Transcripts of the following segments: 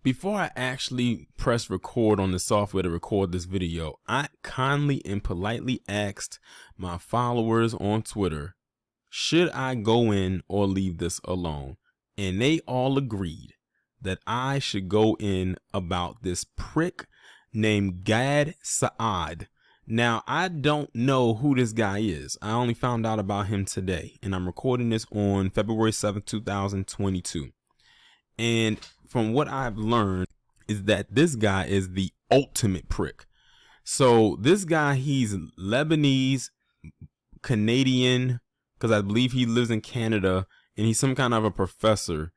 Before I actually press record on the software to record this video, I kindly and politely asked my followers on Twitter, should I go in or leave this alone? And they all agreed that I should go in about this prick named Gad Saad. Now, I don't know who this guy is. I only found out about him today, and I'm recording this on February 7th, 2022. And from what I've learned is that this guy is the ultimate prick. So this guy, he's Lebanese-Canadian, because I believe he lives in Canada, and he's some kind of a professor.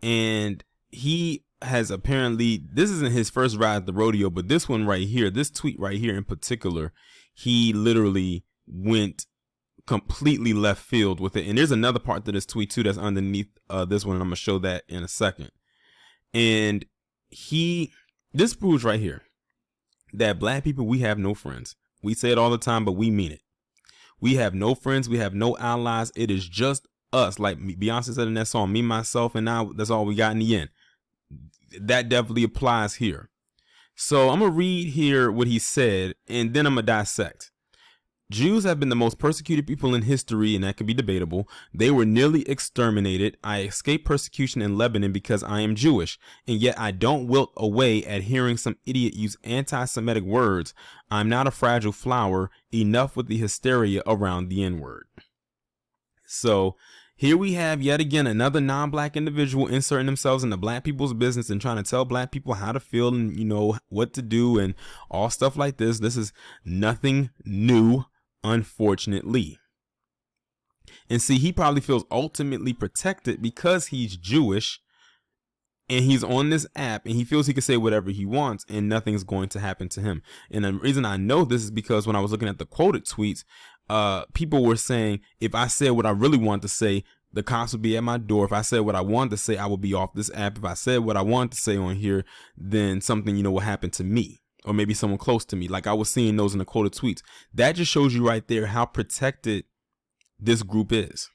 And he has apparently, this isn't his first ride at the rodeo, but this one right here, this tweet right here in particular, he literally went completely left field with it. And there's another part to this tweet too that's underneath this one, and I'm gonna show that in a second. And this proves right here that black people, we have no friends. We say it all the time, but we mean it. We have no friends, we have no allies. It is just us. Like Beyonce said in that song, me, myself, and I, that's all we got in the end. That definitely applies here. So I'm gonna read here what he said, and then I'm gonna dissect. Jews have been the most persecuted people in history, and that could be debatable. They were nearly exterminated. I escaped persecution in Lebanon because I am Jewish, and yet I don't wilt away at hearing some idiot use anti-Semitic words. I'm not a fragile flower. Enough with the hysteria around the N-word. So here we have yet again another non-black individual inserting themselves into black people's business and trying to tell black people how to feel and, you know, what to do and all stuff like this. This is nothing new, unfortunately. And see, he probably feels ultimately protected because he's Jewish and he's on this app and he feels he can say whatever he wants and nothing's going to happen to him. And the reason I know this is because when I was looking at the quoted tweets, people were saying, if I said what I really wanted to say, the cops would be at my door. If I said what I wanted to say, I would be off this app. If I said what I wanted to say on here, then something, will happen to me or maybe someone close to me. Like I was seeing those in the quoted tweets. That just shows you right there how protected this group is.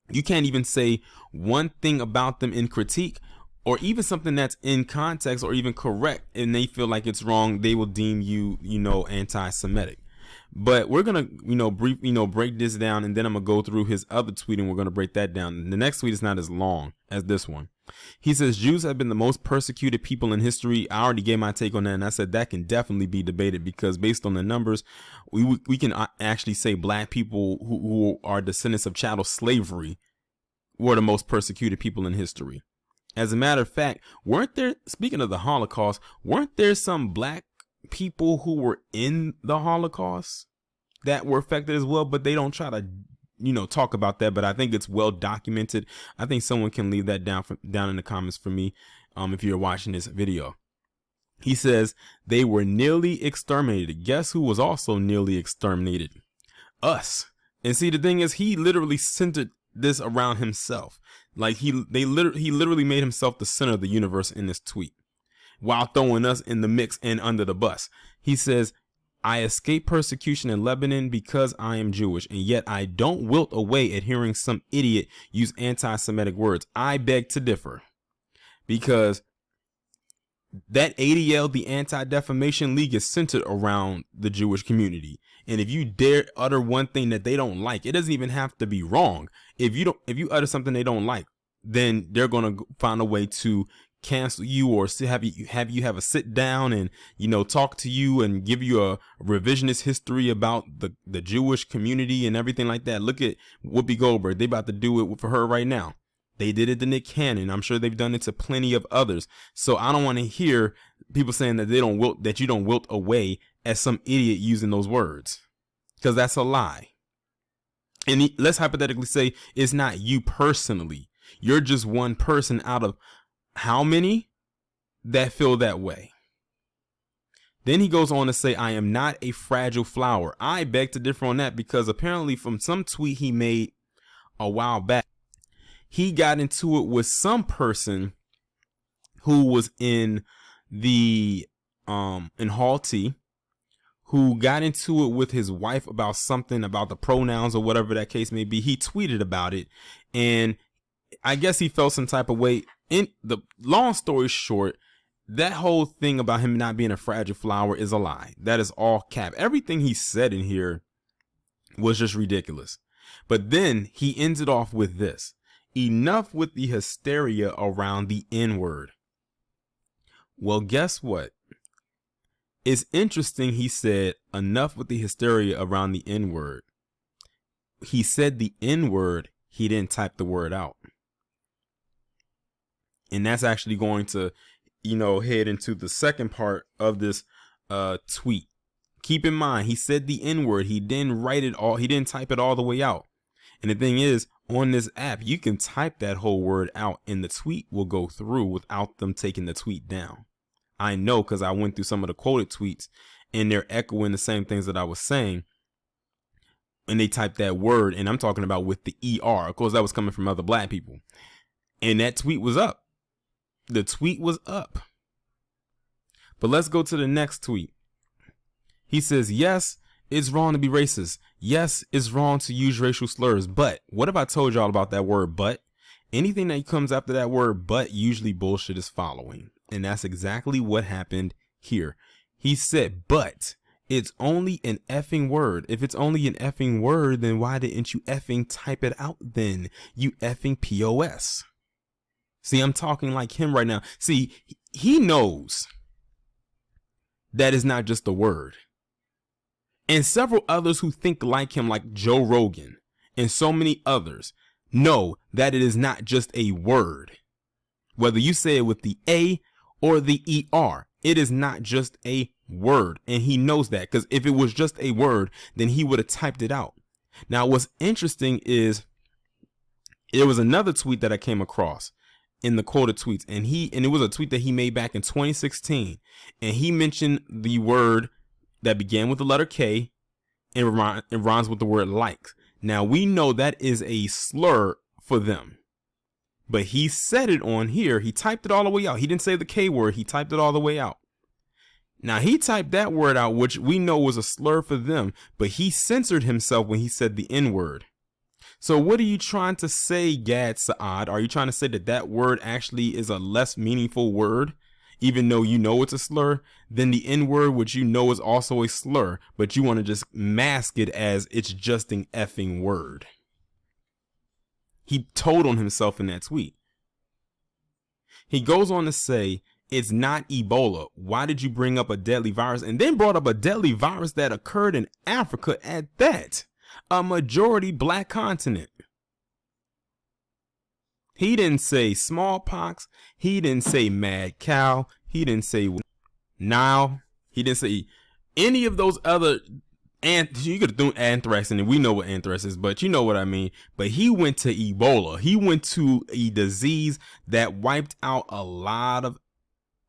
You can't even say one thing about them in critique or even something that's in context or even correct, and they feel like it's wrong. They will deem you, anti-Semitic. But we're gonna, break this down, and then I'm gonna go through his other tweet, and we're gonna break that down. The next tweet is not as long as this one. He says Jews have been the most persecuted people in history. I already gave my take on that, and I said that can definitely be debated because based on the numbers, we can actually say black people who are descendants of chattel slavery were the most persecuted people in history. As a matter of fact, speaking of the Holocaust, weren't there some black people who were in the Holocaust that were affected as well, but they don't try to, talk about that. But I think it's well documented. I think someone can leave that down in the comments for me. If you're watching this video, he says they were nearly exterminated. Guess who was also nearly exterminated? Us. And see, the thing is, he literally centered this around himself. Like he literally made himself the center of the universe in this tweet, while throwing us in the mix and under the bus. He says, I escaped persecution in Lebanon because I am Jewish, and yet I don't wilt away at hearing some idiot use anti-Semitic words. I beg to differ, because that ADL, the Anti-Defamation League, is centered around the Jewish community. And if you dare utter one thing that they don't like, it doesn't even have to be wrong. If you utter something they don't like, then they're going to find a way to cancel you or have you have a sit down and, talk to you and give you a revisionist history about the Jewish community and everything like that. Look at Whoopi Goldberg. They about to do it for her right now. They did it to Nick Cannon. I'm sure they've done it to plenty of others. So I don't want to hear people saying that you don't wilt away at some idiot using those words, because that's a lie. And let's hypothetically say it's not you personally. You're just one person out of how many that feel that way. Then he goes on to say, I am not a fragile flower. I beg to differ on that, because apparently from some tweet he made a while back, he got into it with some person who was in Halti, who got into it with his wife about something about the pronouns or whatever that case may be. He tweeted about it, and I guess he felt some type of way In the long story short, that whole thing about him not being a fragile flower is a lie. That is all cap. Everything he said in here was just ridiculous. But then he ends it off with this. Enough with the hysteria around the N-word. Well, guess what? It's interesting he said enough with the hysteria around the N-word. He said the N-word, he didn't type the word out. And that's actually going to, head into the second part of this tweet. Keep in mind, he said the N-word. He didn't write it all. He didn't type it all the way out. And the thing is, on this app, you can type that whole word out and the tweet will go through without them taking the tweet down. I know, because I went through some of the quoted tweets and they're echoing the same things that I was saying. And they typed that word, and I'm talking about with the ER. Of course, that was coming from other black people. And that tweet was up. The tweet was up. But let's go to the next tweet. He says, yes, it's wrong to be racist. Yes, it's wrong to use racial slurs. But what if I told y'all about that word but? Anything that comes after that word but, usually bullshit is following. And that's exactly what happened here. He said, but it's only an effing word. If it's only an effing word, then why didn't you effing type it out then? You effing POS. See, I'm talking like him right now. See, he knows that is not just a word. And several others who think like him, like Joe Rogan and so many others, know that it is not just a word. Whether you say it with the A or the ER, it is not just a word. And he knows that, because if it was just a word, then he would have typed it out. Now, what's interesting is there was another tweet that I came across in the quoted tweets, and it was a tweet that he made back in 2016, and he mentioned the word that began with the letter K and rhymes with the word like. Now, we know that is a slur for them, but he said it on here. He typed it all the way out. He didn't say the K word. He typed it all the way out. Now, he typed that word out, which we know was a slur for them, but he censored himself when he said the N word. So what are you trying to say, Gad Saad? Are you trying to say that that word actually is a less meaningful word, even though you know it's a slur, than the N word, which you know is also a slur, but you want to just mask it as it's just an effing word? He told on himself in that tweet. He goes on to say, it's not Ebola. Why did you bring up a deadly virus? And then brought up a deadly virus that occurred in Africa at that. A majority black continent. He didn't say smallpox. He didn't say mad cow. He didn't say Nile. He didn't say any of those other. And you could do anthrax, and we know what anthrax is, but you know what I mean. But he went to Ebola. He went to a disease that wiped out a lot of,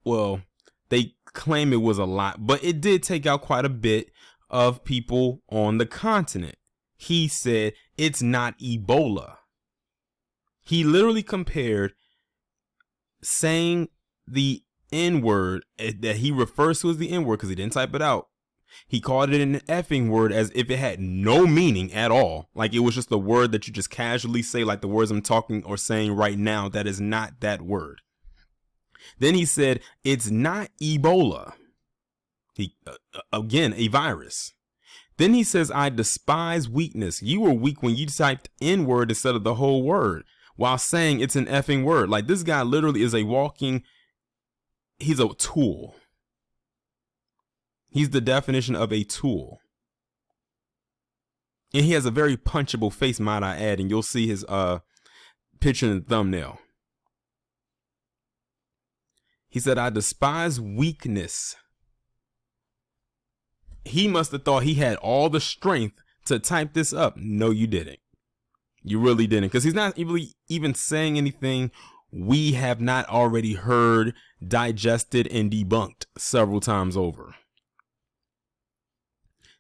well, they claim it was a lot, but it did take out quite a bit of people on the continent. He said it's not Ebola. He literally compared saying the N-word that he refers to as the N-word, because he didn't type it out. He called it an effing word as if it had no meaning at all. Like it was just a word that you just casually say, like the words I'm talking or saying right now. That is not that word. Then he said, it's not Ebola. Again, a virus. Then he says, I despise weakness. You were weak when you typed N-word instead of the whole word, while saying it's an effing word. Like, this guy literally is he's a tool. He's the definition of a tool. And he has a very punchable face, might I add, and you'll see his picture in the thumbnail. He said, I despise weakness. He must have thought he had all the strength to type this up. No, you didn't. You really didn't, because he's not even saying anything we have not already heard, digested, and debunked several times over.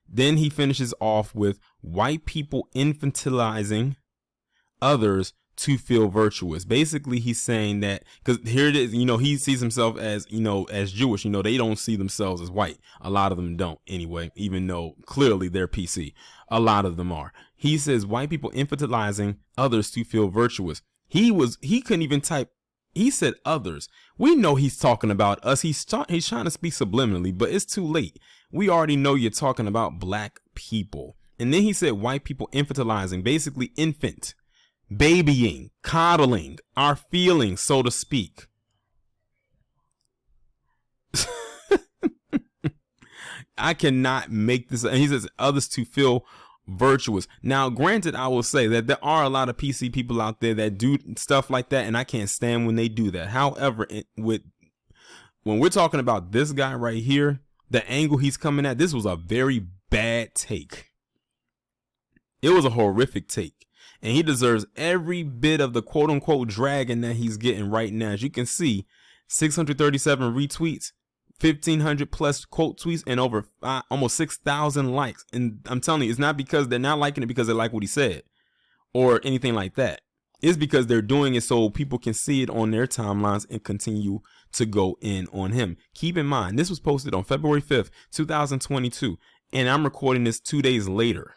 Then he finishes off with white people infantilizing others to feel virtuous. Basically, he's saying that, because here it is, he sees himself as, as Jewish. They don't see themselves as white. A lot of them don't anyway, even though clearly they're PC. A lot of them are. He says white people infantilizing others to feel virtuous. He couldn't even type He said others. We know he's talking about us. He's trying to speak subliminally, but it's too late. We already know you're talking about black people. And then he said white people infantilizing, basically infant, babying, coddling our feelings, so to speak. I cannot make this. And he says others to feel virtuous. Now, granted, I will say that there are a lot of PC people out there that do stuff like that, and I can't stand when they do that. However, when we're talking about this guy right here, the angle he's coming at, this was a very bad take. It was a horrific take, and he deserves every bit of the quote unquote dragging that he's getting right now. As you can see, 637 retweets, 1,500 plus quote tweets, and over almost 6,000 likes. And I'm telling you, it's not because they're not liking it because they like what he said or anything like that. It's because they're doing it so people can see it on their timelines and continue to go in on him. Keep in mind, this was posted on February 5th, 2022, and I'm recording this 2 days later.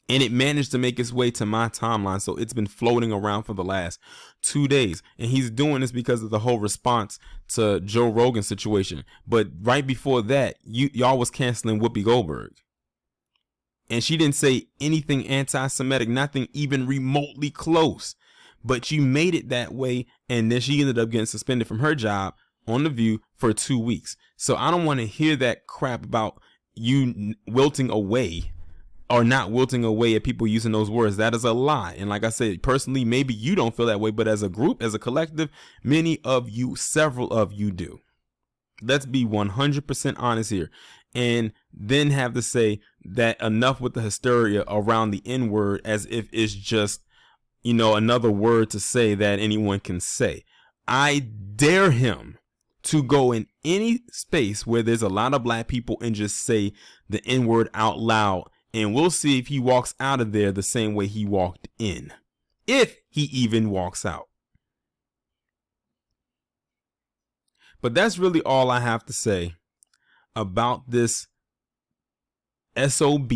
And it managed to make its way to my timeline. So it's been floating around for the last 2 days. And he's doing this because of the whole response to Joe Rogan's situation. But right before that, y'all was canceling Whoopi Goldberg. And she didn't say anything anti-Semitic, nothing even remotely close. But you made it that way. And then she ended up getting suspended from her job on The View for 2 weeks. So I don't want to hear that crap about you wilting away. Or not wilting away at people using those words. That is a lie. And like I said, personally, maybe you don't feel that way, but as a group, as a collective, many of you, several of you do. Let's be 100% honest here. And then have to say that enough with the hysteria around the N-word as if it's just, you know, another word to say that anyone can say. I dare him to go in any space where there's a lot of black people and just say the N-word out loud. And we'll see if he walks out of there the same way he walked in. If he even walks out. But that's really all I have to say about this SOB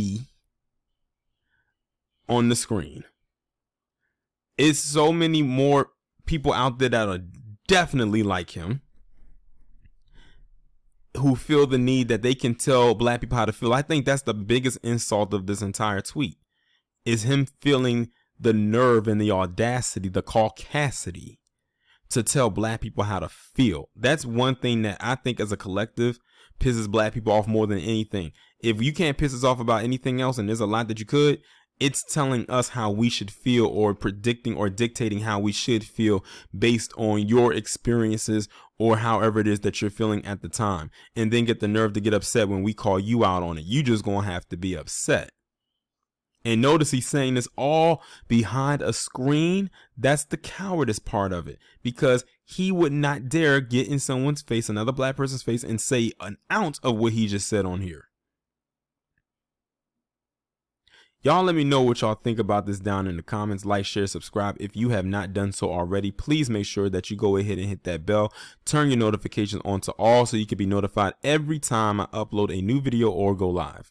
on the screen. It's so many more people out there that are definitely like him, who feel the need that they can tell black people how to feel. I think that's the biggest insult of this entire tweet, is him feeling the nerve and the audacity, the caucasity to tell black people how to feel. That's one thing that I think as a collective pisses black people off more than anything. If you can't piss us off about anything else, and there's a lot that you could, it's telling us how we should feel, or predicting or dictating how we should feel based on your experiences or however it is that you're feeling at the time. And then get the nerve to get upset when we call you out on it. You just gonna have to be upset. And notice he's saying this all behind a screen. That's the cowardice part of it, because he would not dare get in someone's face, another black person's face, and say an ounce of what he just said on here. Y'all let me know what y'all think about this down in the comments. Like, share, subscribe. If you have not done so already, please make sure that you go ahead and hit that bell. Turn your notifications on to all so you can be notified every time I upload a new video or go live.